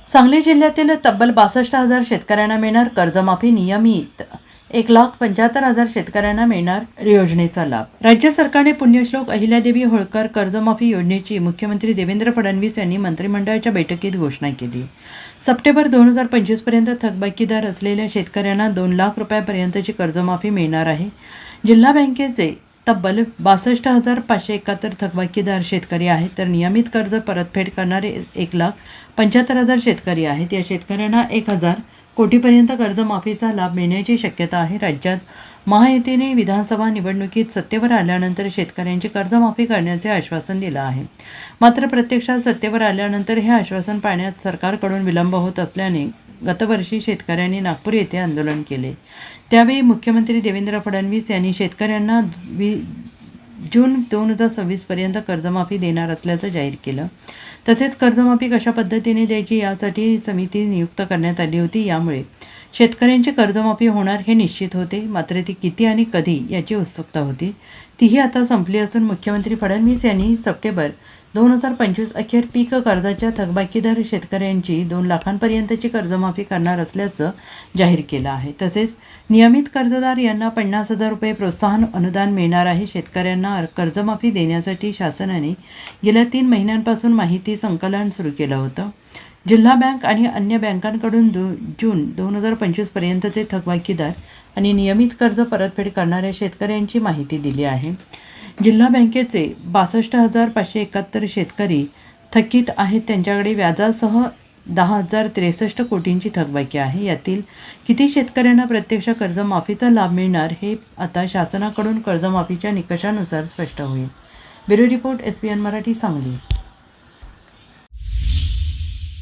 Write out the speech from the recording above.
सांगली जिल्ह्यातील तब्बल 62,000 शेतकऱ्यांना मिळणार कर्जमाफी नियमित 1,75,000 शेतकऱ्यांना मिळणार योजनेचा लाभ। राज्य सरकारने पुण्यश्लोक अहिल्यादेवी होळकर कर्जमाफी योजनेची मुख्यमंत्री देवेंद्र फडणवीस यांनी मंत्रिमंडळाच्या बैठकीत घोषणा केली। सप्टेंबर 2025 पर्यंत थकबाकीदार असलेल्या शेतकऱ्यांना 2 लाख रुपयांपर्यंतची कर्जमाफी मिळणार आहे। जिल्हा बँकेचे तब्बल 62,571 थकबाकीदार शेतकरी आहेत, तर नियमित कर्ज परतफेड करणारे 1,75,000 शेतकरी आहेत। या शेतकऱ्यांना 1,000 कोटीपर्यंत कर्जमाफीचा लाभ मिळण्याची शक्यता आहे। राज्यात महायुतीने विधानसभा निवडणुकीत सत्तेवर आल्यानंतर शेतकऱ्यांची कर्जमाफी करण्याचे आश्वासन दिलं आहे, मात्र प्रत्यक्षात सत्तेवर आल्यानंतर हे आश्वासन पाळण्यात सरकारकडून विलंब होत असल्याने गतवर्षी शेतकऱ्यांनी नागपूर येथे आंदोलन केले। त्यावेळी मुख्यमंत्री देवेंद्र फडणवीस यांनी शेतकऱ्यांना जून 2026 पर्यंत कर्जमाफी देणार असल्याचं जाहीर केलं। तसेच कर्जमाफी कशा पद्धतीने द्यायची यासाठी समिती नियुक्त करण्यात आली होती। यामुळे शेतकऱ्यांची कर्जमाफी होणार हे निश्चित होते, मात्र ती किती आणि कधी याची उत्सुकता होती, तीही आता संपली असून मुख्यमंत्री फडणवीस यांनी सप्टेंबर 2025 अखेर पीक कर्जाच्या थकबाकीदार शेतकऱ्यांची 2 लाखांपर्यंतची कर्जमाफी करणार असल्याचं जाहीर केलं आहे। तसेच नियमित कर्जदार यांना 50,000 रुपये प्रोत्साहन अनुदान मिळणार आहे। शेतकऱ्यांना कर्जमाफी देण्यासाठी शासनाने गेल्या 3 महिन्यांपासून माहिती संकलन सुरू केलं होतं। जिल्हा बँक आणि अन्य बँकांकडून जून 2025 पर्यंतचे थकबाकीदार आणि नियमित कर्ज परतफेड करणाऱ्या शेतकऱ्यांची माहिती दिली आहे। जिल्हा बँकेचे 62,571 शेतकरी थकीत आहेत, त्यांच्याकडे व्याजासह 10,063 कोटींची थकबाकी आहे। यातील किती शेतकऱ्यांना प्रत्यक्ष कर्जमाफीचा लाभ मिळणार हे आता शासनाकडून कर्जमाफीच्या निकषानुसार स्पष्ट होईल। Bureau report SBN Marathi, Sangli.